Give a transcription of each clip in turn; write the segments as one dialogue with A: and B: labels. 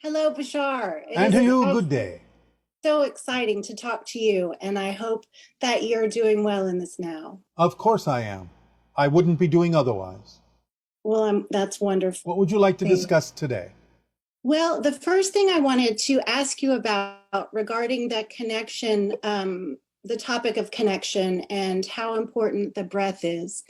A: Hello, Bashar. It
B: And
A: is
B: to you, good day.
A: so exciting to talk to you, and I hope that you're doing well in this now.
B: Of course I am. I wouldn't be doing otherwise.
A: Well, that's wonderful.
B: What would you like to discuss today?
A: Well, the first thing I wanted to ask you about regarding the connection, the topic of connection and how important the breath is.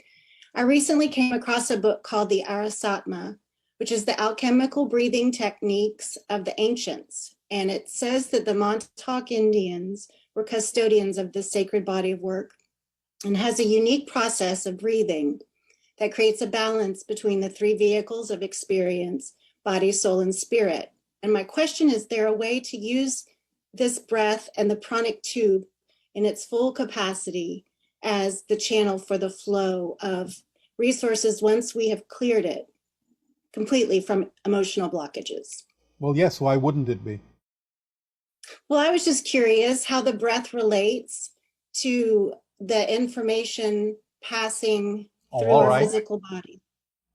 A: I recently came across a book called the Arasatma, which is the alchemical breathing techniques of the ancients. And it says that the Montauk Indians were custodians of this sacred body of work and has a unique process of breathing that creates a balance between the three vehicles of experience: body, soul, and spirit. And my question is there a way to use this breath and the pranic tube in its full capacity as the channel for the flow of resources once we have cleared it completely from emotional blockages?
B: Well, yes, why wouldn't it be?
A: Well, I was just curious how the breath relates to the information passing through
B: All
A: our
B: right.
A: physical body.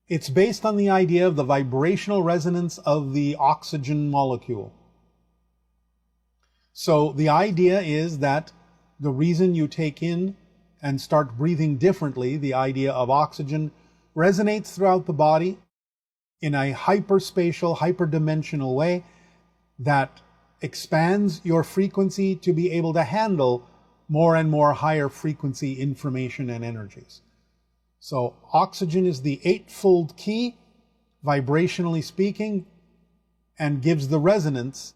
B: It's based on the idea of the vibrational resonance of the oxygen molecule. So the idea is that the reason you take in and start breathing differently, the idea of oxygen, resonates throughout the body in a hyperspatial, hyperdimensional way that expands your frequency to be able to handle more and more higher frequency information and energies. So oxygen is the eightfold key, vibrationally speaking, and gives the resonance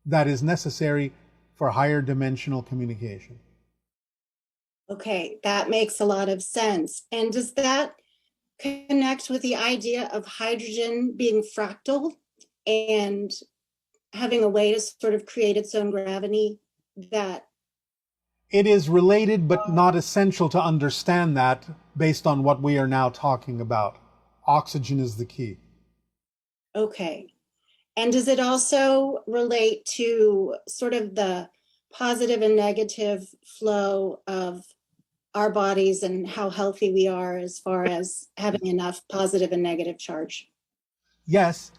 B: that is necessary for higher dimensional communication.
A: Okay, that makes a lot of sense. And does that connect with the idea of hydrogen being fractal and having a way to sort of create its own gravity that
B: It is related but not essential to understand that based on what we are now talking about. Oxygen is the key.
A: okay. And does it also relate to sort of the positive and negative flow of our bodies and how healthy we are as far as having enough positive and negative charge?
B: Yes,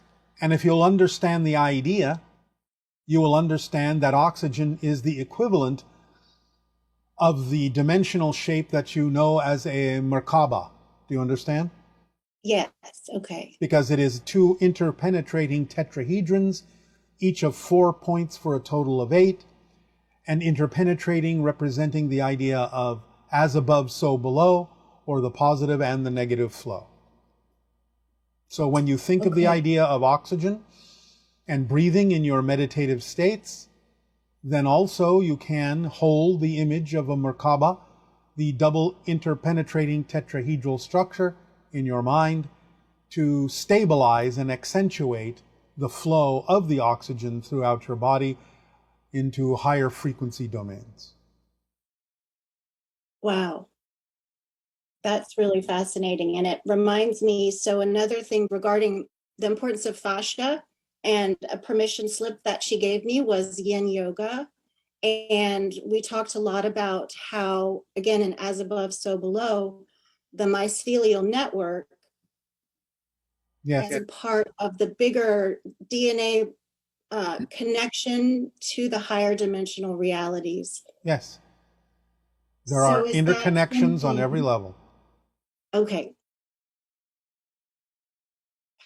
B: and if you'll understand the idea, you will understand that oxygen is the equivalent of the dimensional shape that you know as a Merkaba. Do you understand?
A: Yes, okay.
B: Because it is two interpenetrating tetrahedrons, each of 4 points for a total of 8, and interpenetrating representing the idea of as above, so below, or the positive and the negative flow. So when you think of the idea of oxygen and breathing in your meditative states, then also you can hold the image of a Merkaba, the double interpenetrating tetrahedral structure, in your mind to stabilize and accentuate the flow of the oxygen throughout your body into higher frequency domains.
A: Wow. That's really fascinating. And it reminds me, so another thing regarding the importance of fascia and a permission slip that she gave me was yin yoga. And we talked a lot about how, again, in as above, so below, the mycelial network
B: Yes.
A: as a part of the bigger DNA connection to the higher dimensional realities.
B: Yes. There are
A: is
B: interconnections on every level.
A: Okay.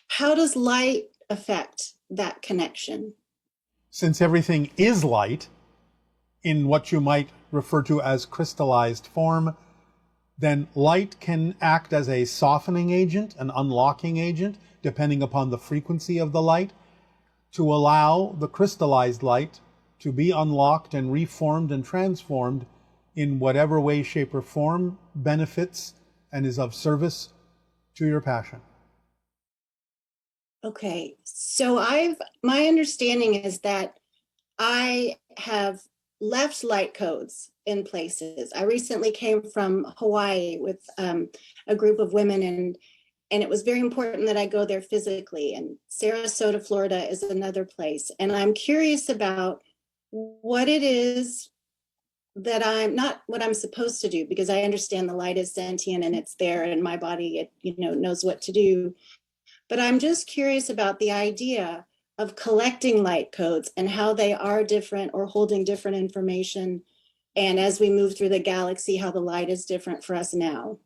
A: How does light affect that connection?
B: Since everything is light, in what you might refer to as crystallized form, then light can act as a softening agent, an unlocking agent, depending upon the frequency of the light, to allow the crystallized light to be unlocked and reformed and transformed in whatever way, shape, or form benefits and is of service to your passion.
A: Okay, so my understanding is that I have left light codes in places. I recently came from Hawaii with a group of women, and it was very important that I go there physically. And Sarasota, Florida is another place. And I'm curious about what it is that I'm not what I'm supposed to do, because I understand the light is sentient and it's there and my body, it knows what to do. But I'm just curious about the idea of collecting light codes and how they are different or holding different information. And as we move through the galaxy, how the light is different for us now.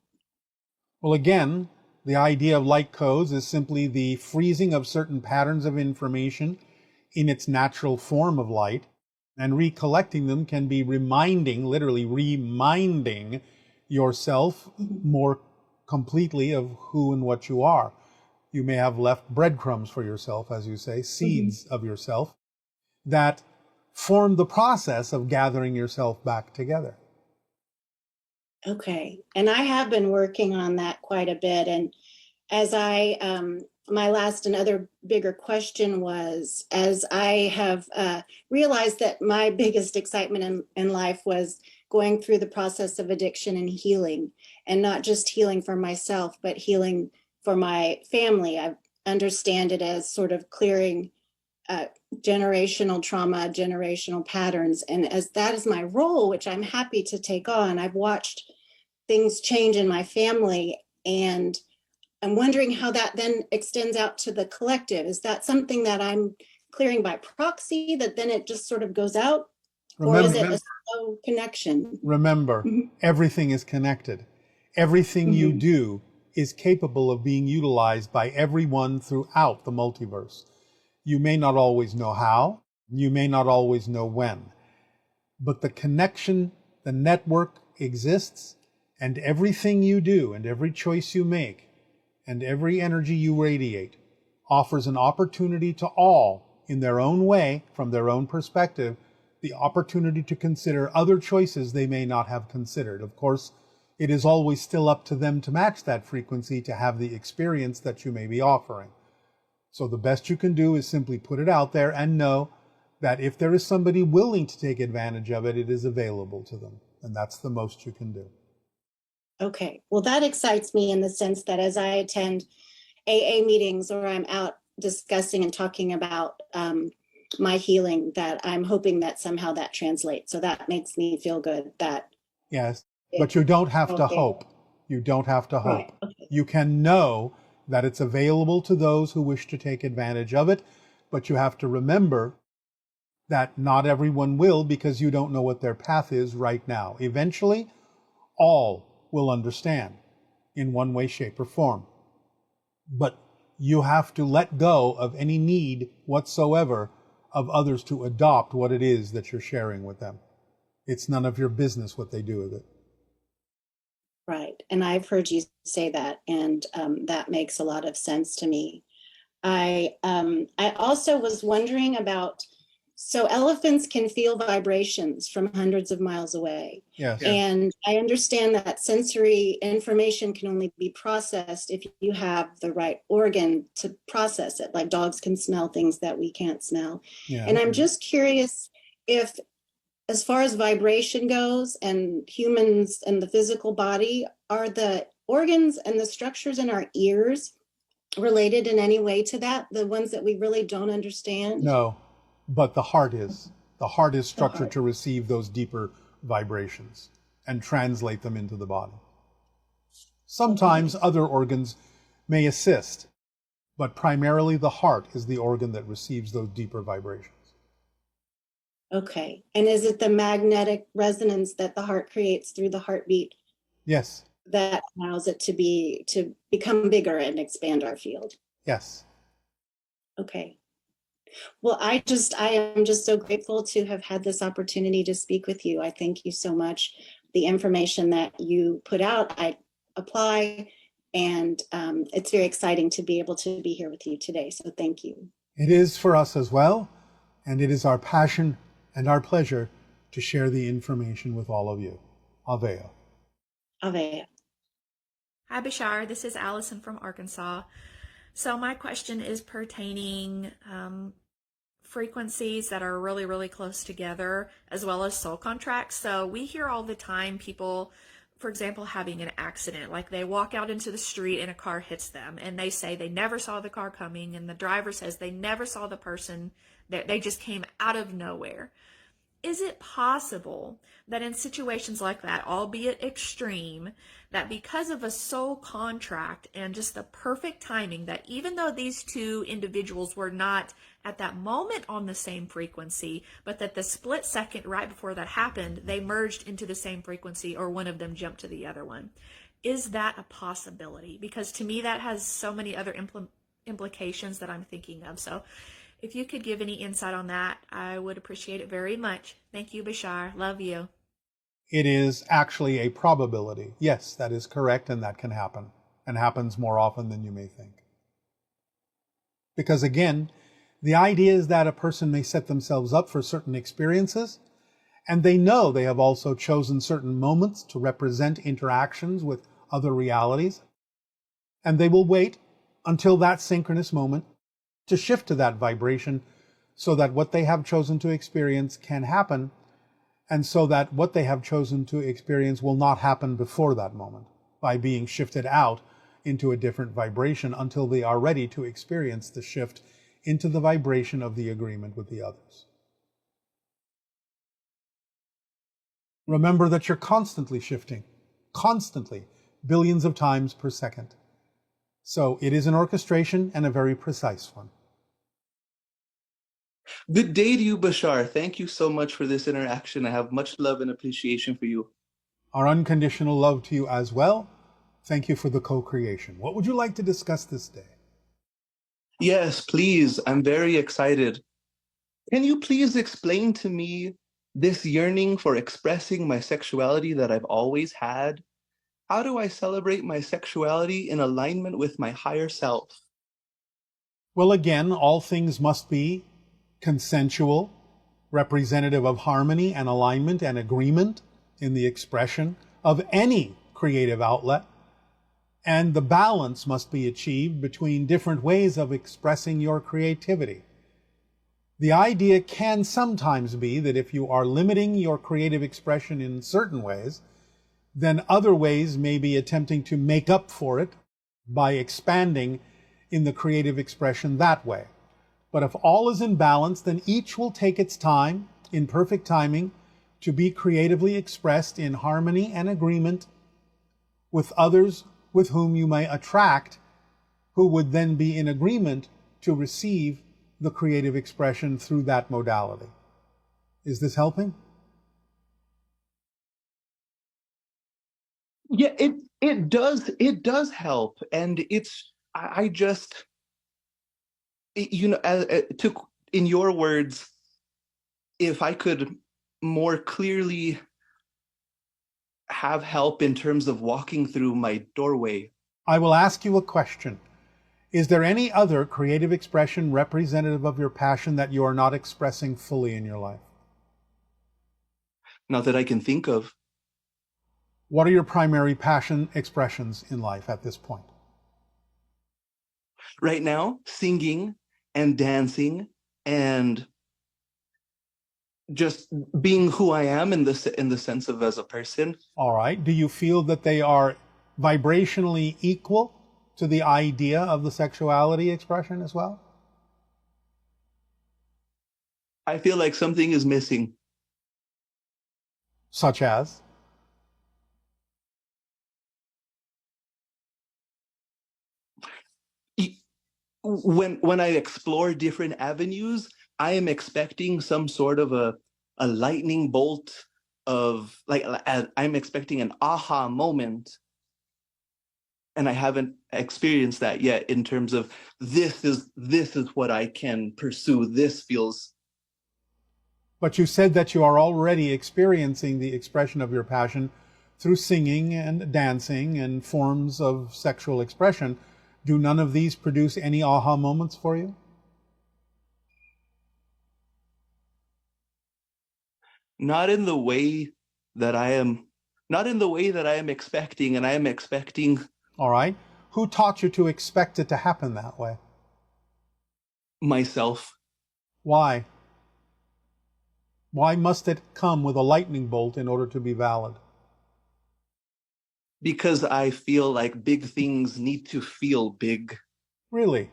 B: Well, again, the idea of light codes is simply the freezing of certain patterns of information in its natural form of light, and recollecting them can be reminding, literally reminding yourself more completely of who and what you are. You may have left breadcrumbs for yourself, as you say, seeds of yourself that form the process of gathering yourself back together.
A: Okay. And I have been working on that quite a bit. And as my last and other bigger question was, as I have realized that my biggest excitement in life was going through the process of addiction and healing, and not just healing for myself, but healing for my family. I understand it as sort of clearing generational trauma, generational patterns. And as that is my role, which I'm happy to take on, I've watched things change in my family, and I'm wondering how that then extends out to the collective. Is that something that I'm clearing by proxy, that then it just sort of goes out? Or is it a slow connection?
B: Remember, everything is connected. Everything you do is capable of being utilized by everyone throughout the multiverse. You may not always know how, you may not always know when, but the connection, the network exists, and everything you do and every choice you make and every energy you radiate offers an opportunity to all, in their own way, from their own perspective, the opportunity to consider other choices they may not have considered. Of course, it is always still up to them to match that frequency to have the experience that you may be offering. So the best you can do is simply put it out there and know that if there is somebody willing to take advantage of it, it is available to them. And that's the most you can do.
A: Okay. Well, that excites me in the sense that as I attend AA meetings or I'm out discussing and talking about my healing, that I'm hoping that somehow that translates. So that makes me feel good that.
B: Yes, but you don't have to hope. You don't have to hope.
A: Right. Okay.
B: You can know that it's available to those who wish to take advantage of it, but you have to remember that not everyone will, because you don't know what their path is right now. Eventually, all will understand in one way, shape, or form. But you have to let go of any need whatsoever of others to adopt what it is that you're sharing with them. It's none of your business what they do with it.
A: Right. And I've heard you say that, and that makes a lot of sense to me. I also was wondering about, so elephants can feel vibrations from hundreds of miles away.
B: Yes.
A: And I understand that sensory information can only be processed if you have the right organ to process it. Like dogs can smell things that we can't smell.
B: Yeah.
A: And I'm just curious if, as far as vibration goes and humans and the physical body, are the organs and the structures in our ears related in any way to that? The ones that we really don't understand?
B: No, but the heart is. The heart is structured to receive those deeper vibrations and translate them into the body. Sometimes other organs may assist, but primarily the heart is the organ that receives those deeper vibrations.
A: Okay. And is it the magnetic resonance that the heart creates through the heartbeat?
B: Yes.
A: That allows it to become bigger and expand our field?
B: Yes.
A: Okay. Well, I am just so grateful to have had this opportunity to speak with you. I thank you so much. The information that you put out, I apply, and it's very exciting to be able to be here with you today. So thank you.
B: It is for us as well, and it is our passion and our pleasure to share the information with all of you. Aveo.
A: Aveo.
C: Hi, Bashar. This is Allison from Arkansas. So my question is pertaining frequencies that are really, really close together, as well as soul contracts. So we hear all the time people, for example, having an accident, like they walk out into the street and a car hits them, and they say they never saw the car coming, and the driver says they never saw the person, that they just came out of nowhere. Is it possible that in situations like that, albeit extreme, that because of a soul contract and just the perfect timing, that even though these two individuals were not at that moment on the same frequency, but that the split second right before that happened, they merged into the same frequency, or one of them jumped to the other one? Is that a possibility? Because to me, that has so many other implications that I'm thinking of. So if you could give any insight on that, I would appreciate it very much. Thank you, Bashar. Love you.
B: It is actually a probability. Yes, that is correct, and that can happen, and happens more often than you may think. Because again, the idea is that a person may set themselves up for certain experiences, and they know they have also chosen certain moments to represent interactions with other realities, and they will wait until that synchronous moment to shift to that vibration so that what they have chosen to experience can happen, and so that what they have chosen to experience will not happen before that moment by being shifted out into a different vibration until they are ready to experience the shift into the vibration of the agreement with the others. Remember that you're constantly shifting, constantly, billions of times per second. So it is an orchestration, and a very precise one.
D: Good day to you, Bashar. Thank you so much for this interaction. I have much love and appreciation for you.
B: Our unconditional love to you as well. Thank you for the co-creation. What would you like to discuss this day?
D: Yes, please. I'm very excited. Can you please explain to me this yearning for expressing my sexuality that I've always had? How do I celebrate my sexuality in alignment with my higher self?
B: Well, again, all things must be consensual, representative of harmony and alignment and agreement in the expression of any creative outlet. And the balance must be achieved between different ways of expressing your creativity. The idea can sometimes be that if you are limiting your creative expression in certain ways, then other ways may be attempting to make up for it by expanding in the creative expression that way. But if all is in balance, then each will take its time, in perfect timing, to be creatively expressed in harmony and agreement with others with whom you may attract, who would then be in agreement to receive the creative expression through that modality. Is this helping?
D: Yeah, it does help, and I just to in your words, if I could more clearly have help in terms of walking through my doorway.
B: I will ask you a question. Is there any other creative expression representative of your passion that you are not expressing fully in your life?
D: Not that I can think of.
B: What are your primary passion expressions in life at this point?
D: Right now, singing and dancing and just being who I am in the sense of as a person.
B: All right. Do you feel that they are vibrationally equal to the idea of the sexuality expression as well?
D: I feel like something is missing.
B: Such as?
D: When I explore different avenues, I am expecting some sort of a lightning bolt of I'm expecting an aha moment, and I haven't experienced that yet in terms of this is what I can pursue. This feels.
B: But you said that you are already experiencing the expression of your passion through singing and dancing and forms of sexual expression. Do none of these produce any aha moments for you?
D: Not in the way that I am, not in the way that I am expecting, and I am expecting.
B: All right. Who taught you to expect it to happen that way?
D: Myself.
B: Why? Why must it come with a lightning bolt in order to be valid?
D: Because I feel like big things need to feel big.
B: Really?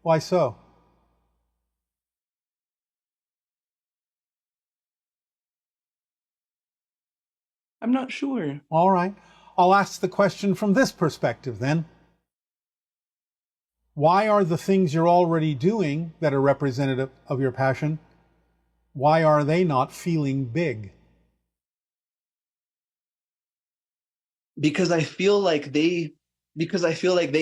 B: Why so?
D: I'm not sure.
B: All right. I'll ask the question from this perspective then. Why are the things you're already doing that are representative of your passion, why are they not feeling big?
D: Because I feel like they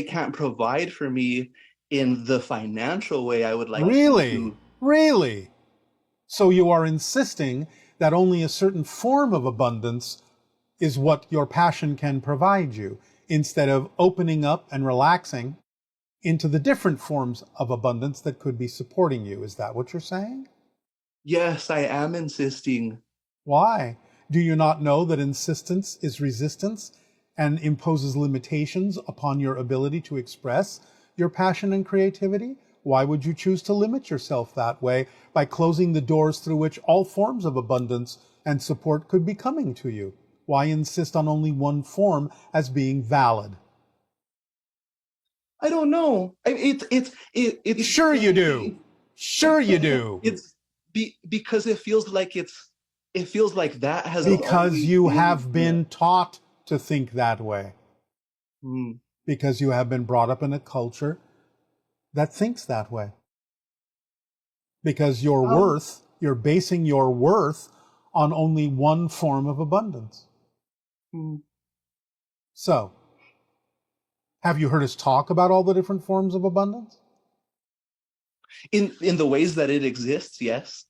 D: can't provide for me in the financial way I would like
B: Really?
D: to.
B: Really? So you are insisting that only a certain form of abundance is what your passion can provide you, instead of opening up and relaxing into the different forms of abundance that could be supporting you. Is that what you're saying?
D: Yes, I am insisting.
B: Why? Do you not know that insistence is resistance and imposes limitations upon your ability to express your passion and creativity? Why would you choose to limit yourself that way by closing the doors through which all forms of abundance and support could be coming to you? Why insist on only one form as being valid?
D: I don't know. It's
B: Sure you do. Sure you do.
D: because it feels like that has
B: Because
D: always
B: you
D: been,
B: have been taught to think that way.
D: Hmm.
B: Because you have been brought up in a culture that thinks that way. Because you're basing your worth on only one form of abundance.
D: Hmm.
B: So, have you heard us talk about all the different forms of abundance?
D: In the ways that it exists, yes.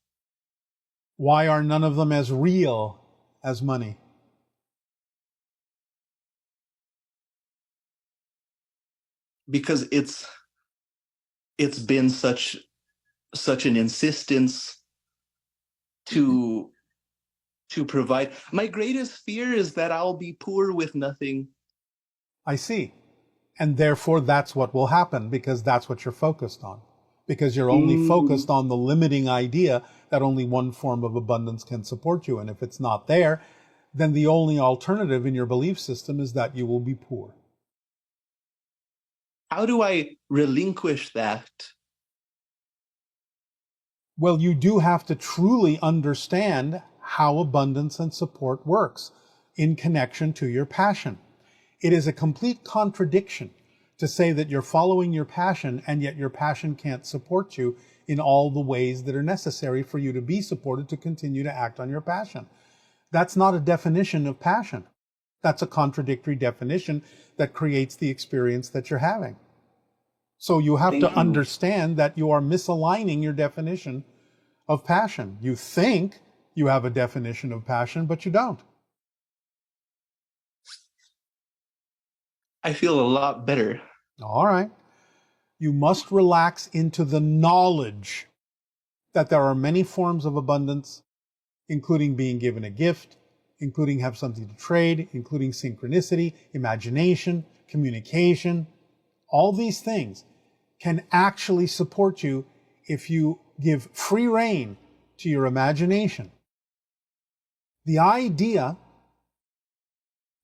B: Why are none of them as real as money?
D: Because it's been such an insistence to provide. My greatest fear is that I'll be poor with nothing.
B: I see. And therefore that's what will happen, because that's what you're focused on. Because you're only focused on the limiting idea that only one form of abundance can support you. And if it's not there, then the only alternative in your belief system is that you will be poor.
D: How do I relinquish that?
B: Well, you do have to truly understand how abundance and support works in connection to your passion. It is a complete contradiction to say that you're following your passion and yet your passion can't support you in all the ways that are necessary for you to be supported to continue to act on your passion. That's not a definition of passion. That's a contradictory definition that creates the experience that you're having. So you have to understand that you are misaligning your definition of passion. You think you have a definition of passion, but you don't.
D: I feel a lot better.
B: All right. You must relax into the knowledge that there are many forms of abundance, including being given a gift, including have something to trade, including synchronicity, imagination, communication. All these things can actually support you if you give free rein to your imagination. The idea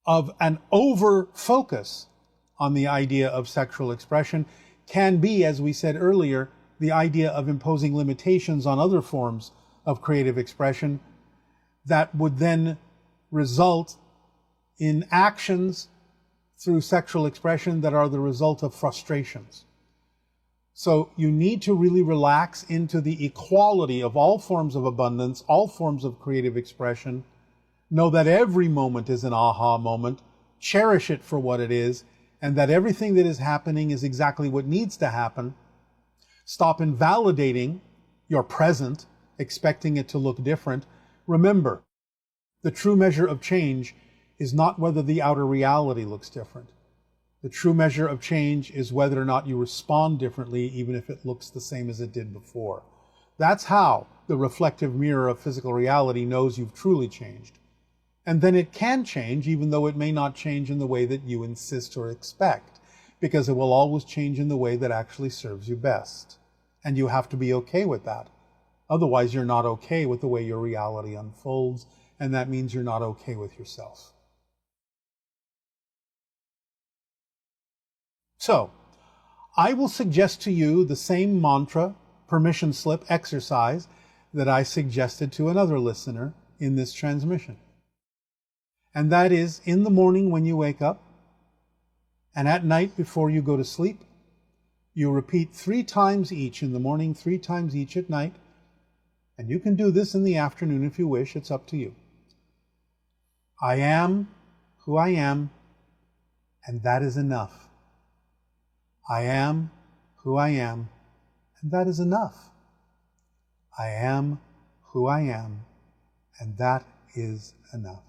B: of an over-focus on the idea of sexual expression can be, as we said earlier, the idea of imposing limitations on other forms of creative expression that would then result in actions through sexual expression that are the result of frustrations. So you need to really relax into the equality of all forms of abundance, all forms of creative expression. Know that every moment is an aha moment. Cherish it for what it is, and that everything that is happening is exactly what needs to happen. Stop invalidating your present, expecting it to look different. Remember, the true measure of change is not whether the outer reality looks different. The true measure of change is whether or not you respond differently, even if it looks the same as it did before. That's how the reflective mirror of physical reality knows you've truly changed. And then it can change, even though it may not change in the way that you insist or expect, because it will always change in the way that actually serves you best. And you have to be okay with that. Otherwise, you're not okay with the way your reality unfolds, and that means you're not okay with yourself. So, I will suggest to you the same mantra, permission slip exercise that I suggested to another listener in this transmission. And that is in the morning when you wake up, and at night before you go to sleep. You repeat 3 times each in the morning, 3 times each at night. And you can do this in the afternoon if you wish. It's up to you. I am who I am, and that is enough. I am who I am, and that is enough. I am who I am, and that is enough.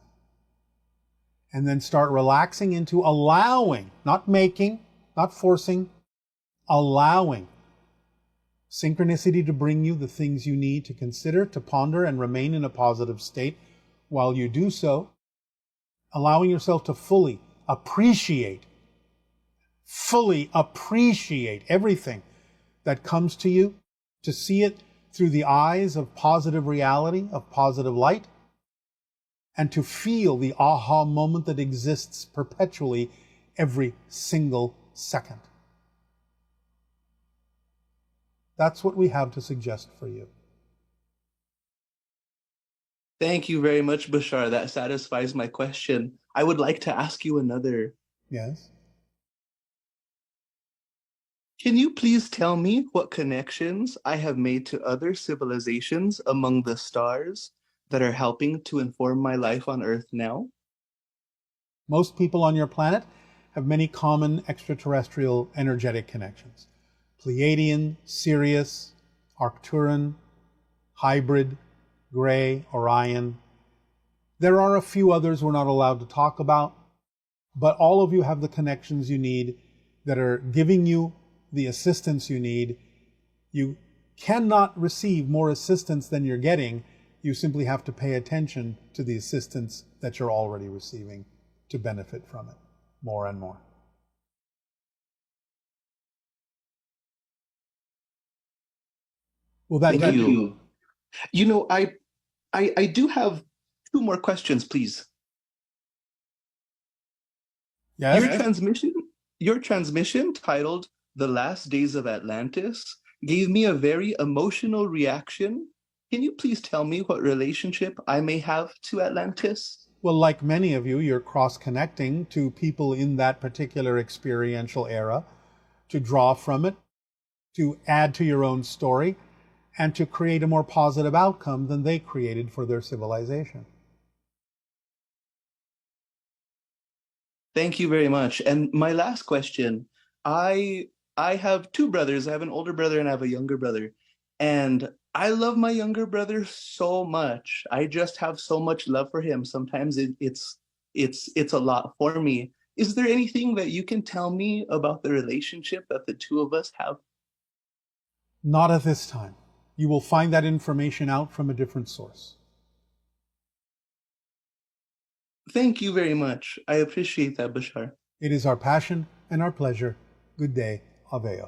B: And then start relaxing into allowing, not making, not forcing, allowing synchronicity to bring you the things you need to consider, to ponder, and remain in a positive state while you do so, allowing yourself to fully appreciate everything that comes to you, to see it through the eyes of positive reality, of positive light, and to feel the aha moment that exists perpetually every single second. That's what we have to suggest for you.
D: Thank you very much, Bashar. That satisfies my question. I would like to ask you another.
B: Yes?
D: Can you please tell me what connections I have made to other civilizations among the stars that are helping to inform my life on Earth now?
B: Most people on your planet have many common extraterrestrial energetic connections. Pleiadian, Sirius, Arcturan, Hybrid, Gray, Orion. There are a few others we're not allowed to talk about, but all of you have the connections you need that are giving you the assistance you need. You cannot receive more assistance than you're getting. You simply have to pay attention to the assistance that you're already receiving to benefit from it more and more. Well,
D: Thank you. You know, I do have 2 more questions, please.
B: Yes?
D: Your transmission titled The Last Days of Atlantis gave me a very emotional reaction. Can you please tell me what relationship I may have to Atlantis?
B: Well, like many of you, you're cross-connecting to people in that particular experiential era to draw from it, to add to your own story, and to create a more positive outcome than they created for their civilization.
D: Thank you very much. And my last question, I have 2 brothers. I have an older brother and I have a younger brother. And I love my younger brother so much. I just have so much love for him. Sometimes it's a lot for me. Is there anything that you can tell me about the relationship that the 2 of us have?
B: Not at this time. You will find that information out from a different source.
D: Thank you very much. I appreciate that, Bashar.
B: It is our passion and our pleasure. Good day. Aveo.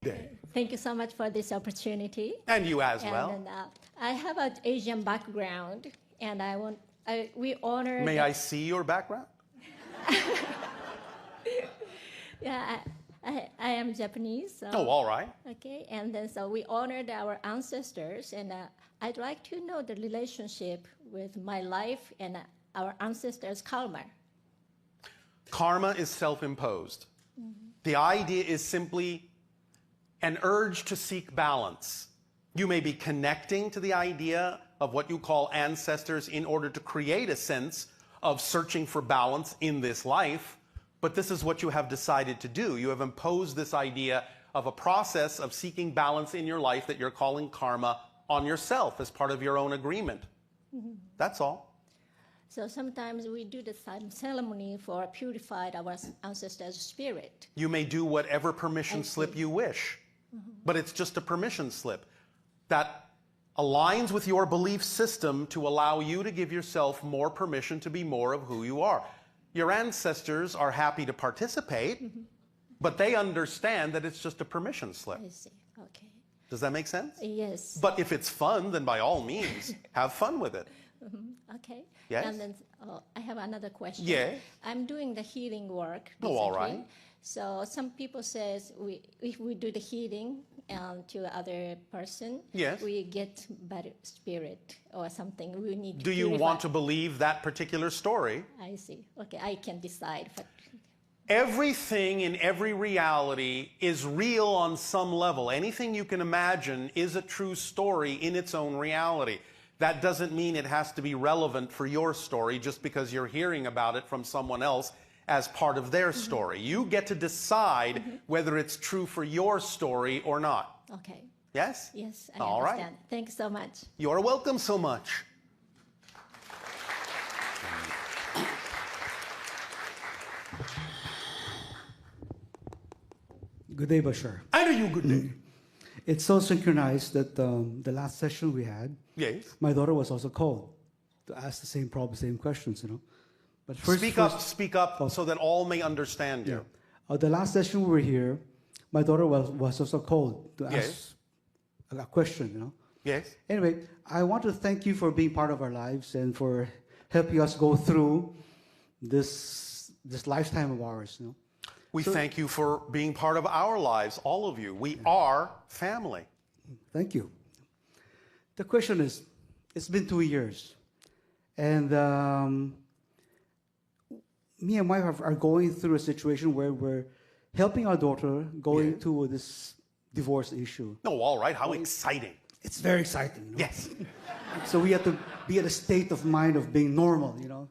E: Thank you so much for this opportunity.
F: And you as well.
E: And I have an Asian background, and we honor.
F: May I see your background?
E: Yeah, I am Japanese. So,
F: Oh, all right.
E: okay, and then so we honored our ancestors, and I'd like to know the relationship with my life and our ancestors' karma.
F: Karma is self-imposed. The idea is simply an urge to seek balance. You may be connecting to the idea of what you call ancestors in order to create a sense of searching for balance in this life, but this is what you have decided to do. You have imposed this idea of a process of seeking balance in your life that you're calling karma on yourself as part of your own agreement. That's all.
E: So sometimes we do the ceremony for purified our ancestors' spirit.
F: You may do whatever permission slip you wish, but it's just a permission slip that aligns with your belief system to allow you to give yourself more permission to be more of who you are. Your ancestors are happy to participate, but they understand that it's just a permission slip.
E: I see. Okay.
F: Does that make sense?
E: Yes.
F: But if it's fun, then by all means, have fun with it.
E: Okay.
F: Yes?
E: And then I have another question.
F: Yeah.
E: I'm doing the healing work.
F: Oh, all
E: recently.
F: right.
E: So some people says if we do the healing, to other person,
F: Yes.
E: we get bad spirit or something. We need to
F: Do you
E: purify.
F: want to believe that particular story?
E: I see. Okay, I can decide. But
F: Everything in every reality is real on some level. Anything you can imagine is a true story in its own reality. That doesn't mean it has to be relevant for your story just because you're hearing about it from someone else as part of their story. You get to decide whether it's true for your story or not.
E: okay.
F: Yes?
E: Yes, I
F: All right.
E: understand. Thanks so much.
F: You're welcome so much.
G: Good day, Bashar.
F: I know you good day.
G: It's so synchronized that the last session we had,
F: Yes.
G: my daughter was also called to ask the same problem, same questions, you know. But first,
F: Speak up so that all may understand you.
G: The last session we were here, my daughter was also called to
F: Yes.
G: ask a question, you know.
F: Yes.
G: Anyway, I want to thank you for being part of our lives and for helping us go through this lifetime of ours, you know.
F: We thank you for being part of our lives, all of you. We are family.
G: Thank you. The question is, it's been 2 years, and me and my wife are going through a situation where we're helping our daughter going through this divorce issue.
F: Oh, all right. How exciting.
G: It's very exciting. You know?
F: Yes.
G: So we have to be at a state of mind of being normal, you know.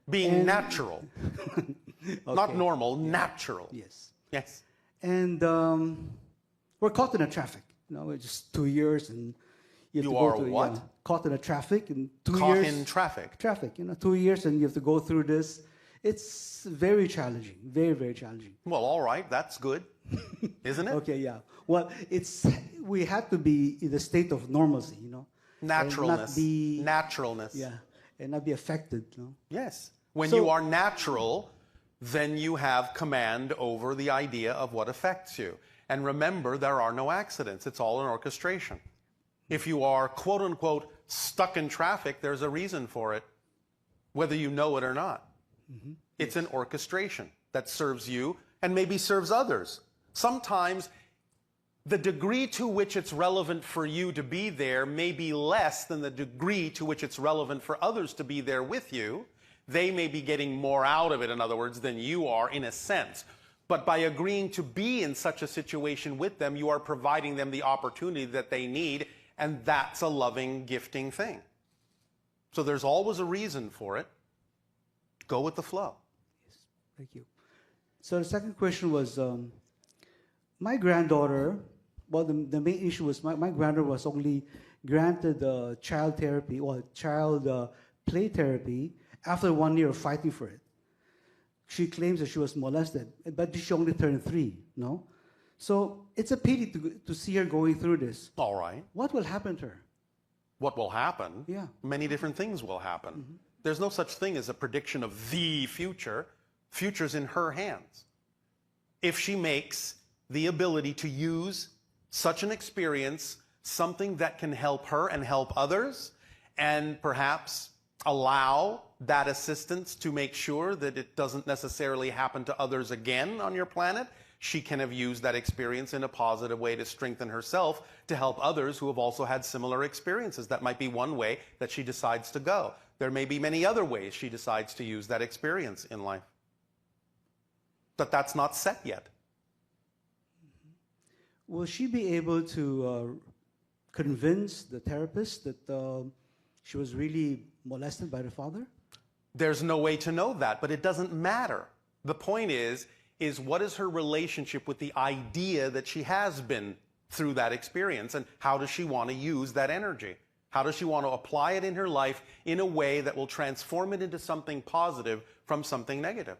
F: Being natural. Not normal, natural.
G: Yes.
F: Yes.
G: And we're caught in a traffic. You know, it's just 2 years, and you have
F: You
G: to go
F: are
G: through,
F: what?
G: Caught in a traffic in 2
F: Caught
G: years.
F: in traffic.
G: Traffic, you know, 2 years, and you have to go through this. It's very challenging, very, very challenging.
F: Well, all right. That's good. Isn't it?
G: Okay, yeah. Well, we have to be in the state of normalcy, you know.
F: Naturalness.
G: And not be,
F: Naturalness.
G: yeah, and not be affected, you know.
F: Yes. When
G: So-
F: you are natural, then you have command over the idea of what affects you. And remember, there are no accidents. It's all an orchestration. If you are, quote unquote, stuck in traffic, there's a reason for it, whether you know it or not. It's an orchestration that serves you and maybe serves others. Sometimes the degree to which it's relevant for you to be there may be less than the degree to which it's relevant for others to be there with you. They may be getting more out of it, in other words, than you are in a sense. But by agreeing to be in such a situation with them, you are providing them the opportunity that they need, and that's a loving, gifting thing. So there's always a reason for it. Go with the flow.
G: Thank you. So the second question was, my granddaughter, well, the main issue was my granddaughter was only granted child therapy or child play therapy after 1 year of fighting for it. She claims that she was molested, but she only turned 3, no? So it's a pity to see her going through this.
F: All right.
G: What will happen to her?
F: What will happen?
G: Yeah.
F: Many different things will happen. There's no such thing as a prediction of the future. Future's in her hands. If she makes the ability to use such an experience, something that can help her and help others, and perhaps allow that assistance to make sure that it doesn't necessarily happen to others again on your planet, she can have used that experience in a positive way to strengthen herself, to help others who have also had similar experiences. That might be one way that she decides to go. There may be many other ways she decides to use that experience in life. But that's not set yet.
G: Will she be able to convince the therapist that she was really molested by the father?
F: There's no way to know that, but it doesn't matter. The point is what is her relationship with the idea that she has been through that experience, and how does she want to use that energy? How does she want to apply it in her life in a way that will transform it into something positive from something negative?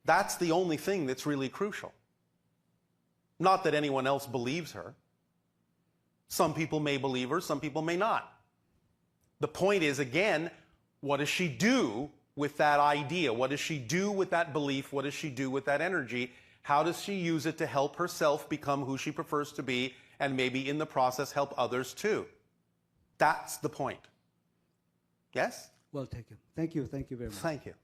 F: That's the only thing that's really crucial. Not that anyone else believes her. Some people may believe her, some people may not. The point is, again, what does she do with that idea? What does she do with that belief? What does she do with that energy? How does she use it to help herself become who she prefers to be, and maybe in the process help others too? That's the point. Yes?
G: Well taken. Thank you. Thank you very much.
F: Thank you.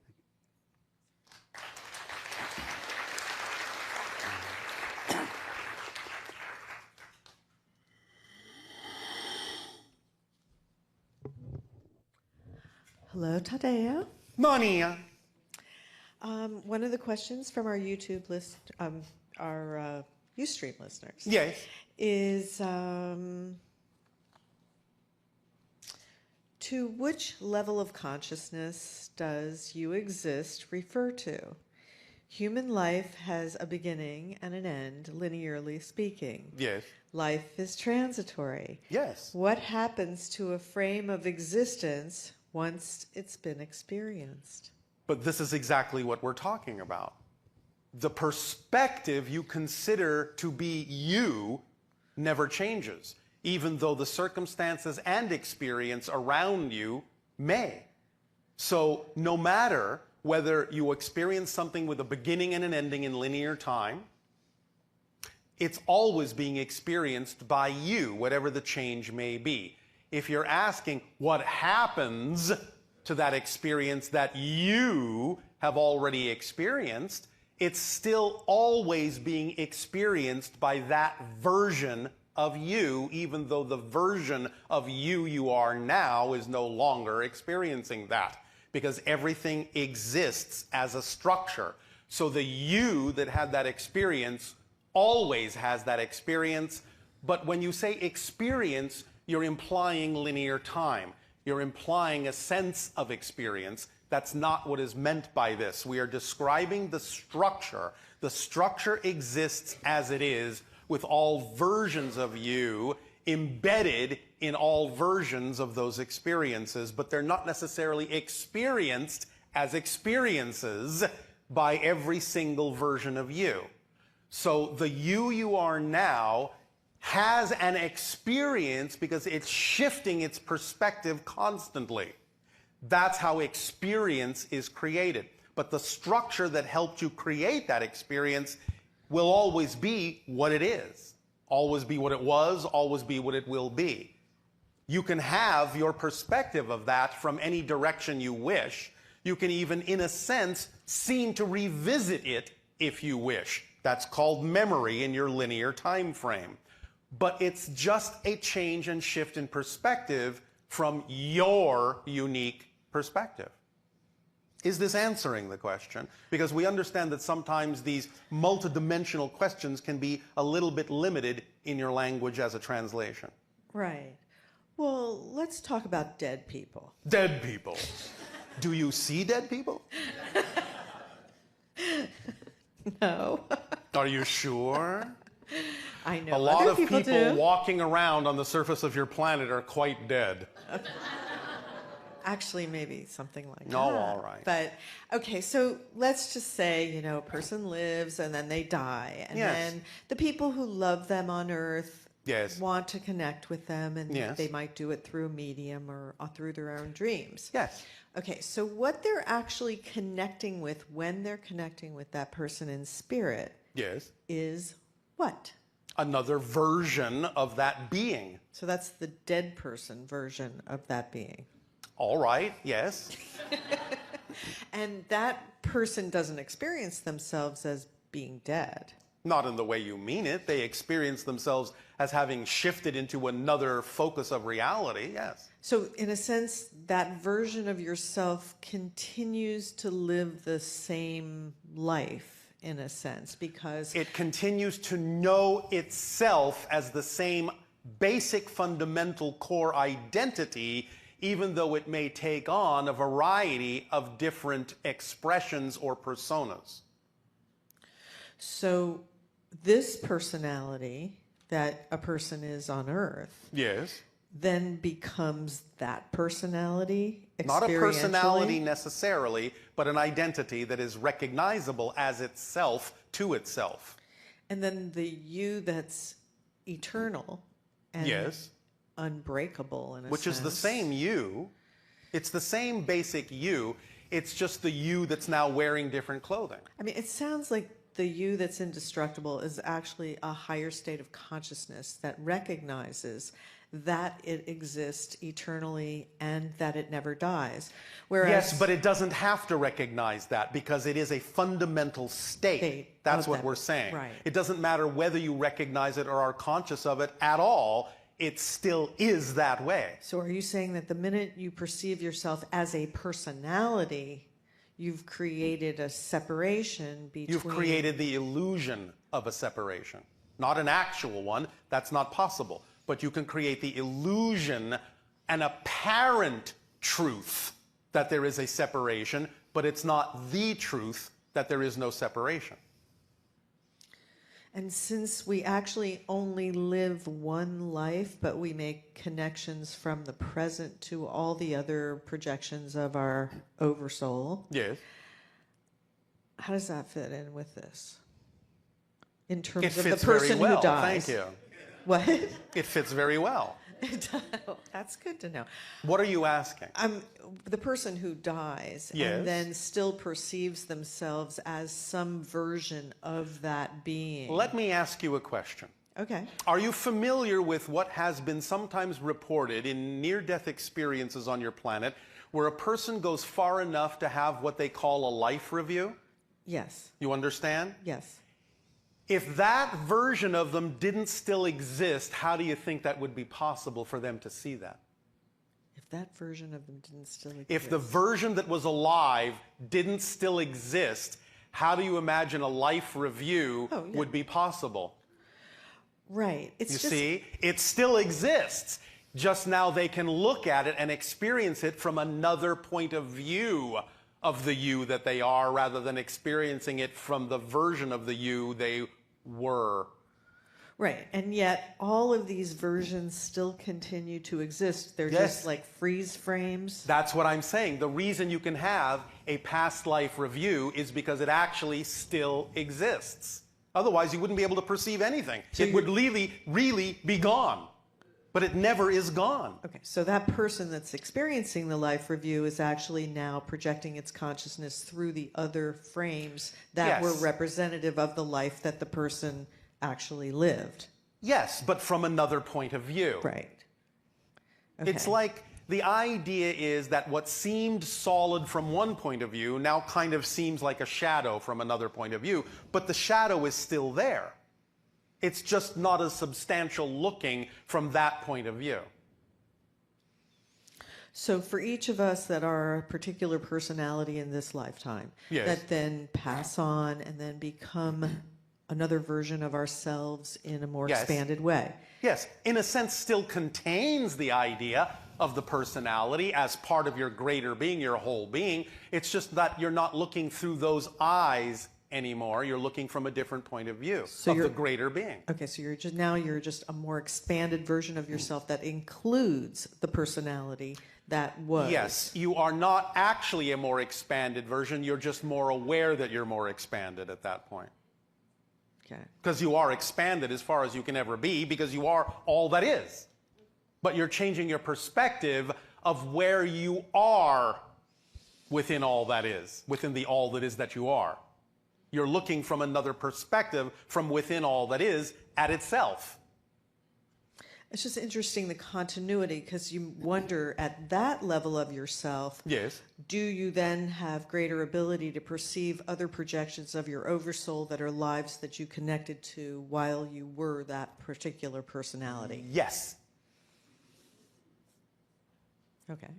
H: Hello, Tadeo.
F: Monia.
H: One of the questions from our YouTube list, our Ustream listeners,
F: Yes.
H: is to which level of consciousness does you exist refer to? Human life has a beginning and an end, linearly speaking.
F: Yes.
H: Life is transitory.
F: Yes.
H: What happens to a frame of existence once it's been experienced?
F: But this is exactly what we're talking about. The perspective you consider to be you never changes, even though the circumstances and experience around you may. So no matter whether you experience something with a beginning and an ending in linear time, it's always being experienced by you, whatever the change may be. If you're asking what happens to that experience that you have already experienced, it's still always being experienced by that version of you, even though the version of you are now is no longer experiencing that, because everything exists as a structure. So the you that had that experience always has that experience, but when you say experience, you're implying linear time. You're implying a sense of experience. That's not what is meant by this. We are describing the structure. The structure exists as it is, with all versions of you embedded in all versions of those experiences, but they're not necessarily experienced as experiences by every single version of you. So the you are now has an experience because it's shifting its perspective constantly. That's how experience is created. But the structure that helped you create that experience will always be what it is. Always be what it was, always be what it will be. You can have your perspective of that from any direction you wish. You can even, in a sense, seem to revisit it if you wish. That's called memory in your linear time frame. But it's just a change and shift in perspective from your unique perspective. Is this answering the question? Because we understand that sometimes these multidimensional questions can be a little bit limited in your language as a translation.
H: Right. Well, let's talk about dead people.
F: Dead people. Do you see dead people?
H: No.
F: Are you sure?
H: I know
F: A lot
H: other
F: of people
H: do.
F: walking around on the surface of your planet are quite dead.
H: Actually, maybe something like that.
F: Oh, all right.
H: But, okay, so let's just say, you know, a person lives and then they die. And
F: Yes.
H: then the people who love them on Earth
F: Yes.
H: want to connect with them, and
F: Yes.
H: they might do it through a medium or through their own dreams.
F: Yes.
H: Okay, so what they're actually connecting with when they're connecting with that person in spirit
F: Yes.
H: is what?
F: Another version of that being.
H: So that's the dead person version of that being.
F: All right, yes.
H: And that person doesn't experience themselves as being dead.
F: Not in the way you mean it. They experience themselves as having shifted into another focus of reality, yes.
H: So in a sense, that version of yourself continues to live the same life, in a sense, because
F: It continues to know itself as the same basic fundamental core identity, even though it may take on a variety of different expressions or personas.
H: so this personality that a person is on Earth
F: Yes.
H: then becomes that personality
F: Not a personality
H: experientially?
F: necessarily, but an identity that is recognizable as itself to itself.
H: And then the you that's eternal and
F: Yes.
H: unbreakable in a
F: Which is the
H: sense.
F: same you. It's the same basic you. It's just the you that's now wearing different clothing.
H: I mean, it sounds like the you that's indestructible is actually a higher state of consciousness that recognizes that it exists eternally and that it never dies. Whereas
F: Yes, but it doesn't have to recognize that because it is a fundamental state. That's
H: of
F: what
H: that,
F: we're saying.
H: right.
F: It doesn't matter whether you recognize it or are conscious of it at all. it still is that way.
H: So are you saying that the minute you perceive yourself as a personality, you've created a separation between...
F: You've created the illusion of a separation. Not an actual one, that's not possible. But you can create the illusion, an apparent truth that there is a separation, but it's not the truth that there is no separation.
H: And since we actually only live one life, but we make connections from the present to all the other projections of our oversoul,
F: Yes.
H: how does that fit in with this? In terms
F: It
H: of the
F: fits very
H: person
F: well.
H: who dies.
F: Thank you.
H: What?
F: It fits very well.
H: That's good to know.
F: What are you asking?
H: The person who dies
F: Yes.
H: and then still perceives themselves as some version of that being.
F: Let me ask you a question.
H: Okay.
F: Are you familiar with what has been sometimes reported in near-death experiences on your planet where a person goes far enough to have what they call a life review?
H: Yes.
F: You understand?
H: Yes.
F: If that version of them didn't still exist, how do you think that would be possible for them to see that?
H: If that version of them didn't still exist.
F: If the version that was alive didn't still exist, how do you imagine a life review would be possible?
H: Right. It's
F: You
H: just,
F: see, it still exists. Just now they can look at it and experience it from another point of view of the you that they are, rather than experiencing it from the version of the you they were.
H: Right. And yet all of these versions still continue to exist. They're just like freeze frames.
F: That's what I'm saying. The reason you can have a past life review is because it actually still exists. Otherwise, you wouldn't be able to perceive anything. It would really be gone. But it never is gone.
H: Okay, so that person that's experiencing the life review is actually now projecting its consciousness through the other frames that were representative of the life that the person actually lived.
F: Yes, but from another point of view.
H: Right. Okay.
F: It's like the idea is that what seemed solid from one point of view now kind of seems like a shadow from another point of view, but the shadow is still there. It's just not as substantial looking from that point of view.
H: So for each of us that are a particular personality in this lifetime, that then pass on and then become another version of ourselves in a more expanded way.
F: Yes, in a sense still contains the idea of the personality as part of your greater being, your whole being. It's just that you're not looking through those eyes anymore. You're looking from a different point of view of the greater being.
H: Okay, so you're just a more expanded version of yourself that includes the personality that was.
F: Yes, you are not actually a more expanded version. You're just more aware that you're more expanded at that point.
H: Okay.
F: Because you are expanded as far as you can ever be, because you are all that is. But you're changing your perspective of where you are within all that is, within the all that is that you are. You're looking from another perspective from within all that is at itself.
H: It's just interesting, the continuity, because you wonder at that level of yourself, do you then have greater ability to perceive other projections of your oversoul that are lives that you connected to while you were that particular personality?
F: Yes.
H: Okay.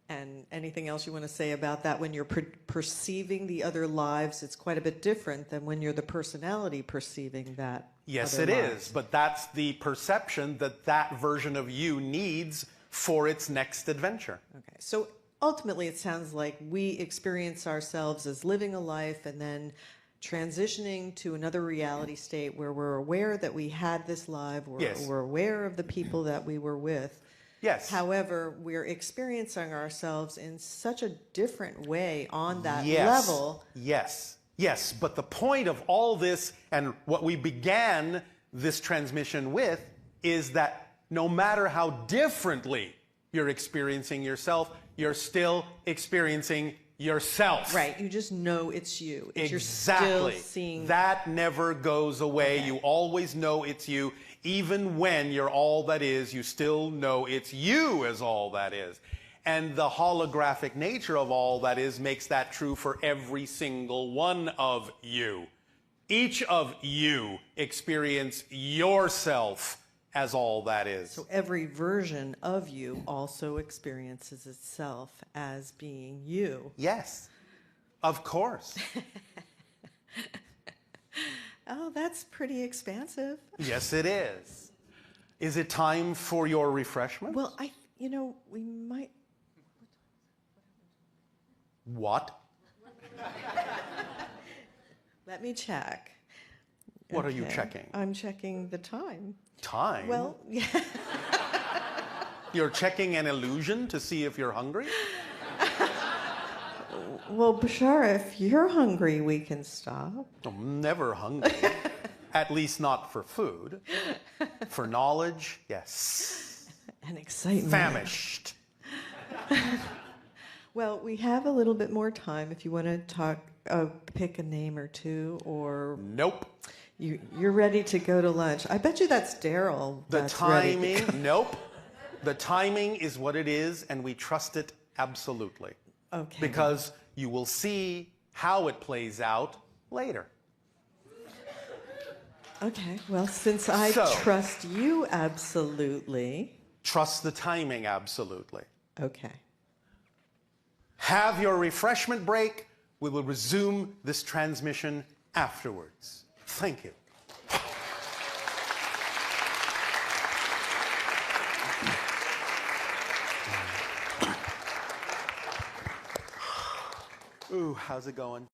H: And anything else you want to say about that? When you're perceiving the other lives, it's quite a bit different than when you're the personality perceiving that.
F: Yes, it is. But that's the perception that that version of you needs for its next adventure.
H: Okay. So ultimately, it sounds like we experience ourselves as living a life and then transitioning to another reality state where we're aware that we had this life, we're aware of the people that we were with.
F: Yes.
H: However, we're experiencing ourselves in such a different way on that level.
F: Yes. Yes. But the point of all this and what we began this transmission with is that no matter how differently you're experiencing yourself, you're still experiencing yourself.
H: Right. You just know it's you.
F: Exactly.
H: You're still seeing...
F: That never goes away. Okay. You always know it's you. Even when you're all that is, you still know it's you as all that is. And the holographic nature of all that is makes that true for every single one of you. Each of you experience yourself as all that is.
H: So every version of you also experiences itself as being you.
F: Yes, of course.
H: Oh, that's pretty expansive.
F: Yes, it is. Is it time for your refreshment?
H: Well, we might.
F: What?
H: Let me check.
F: What are you
H: Okay.
F: checking?
H: I'm checking the time.
F: Time?
H: Well, yeah.
F: You're checking an illusion to see if you're hungry?
H: Well, Bashar, if you're hungry, we can stop.
F: I'm never hungry. At least not for food. For knowledge, yes.
H: And excitement.
F: Famished.
H: Well, we have a little bit more time if you want to talk, pick a name or two, or
F: Nope.
H: you're ready to go to lunch. I bet you that's Darryl.
F: The
H: that's ready to
F: timing,
H: go.
F: nope. The timing is what it is, and we trust it absolutely.
H: Okay.
F: Because you will see how it plays out later.
H: Okay. Well, since I
F: So-
H: trust you absolutely.
F: Trust the timing absolutely.
H: Okay.
F: Have your refreshment break. We will resume this transmission afterwards. Thank you. Ooh, how's it going?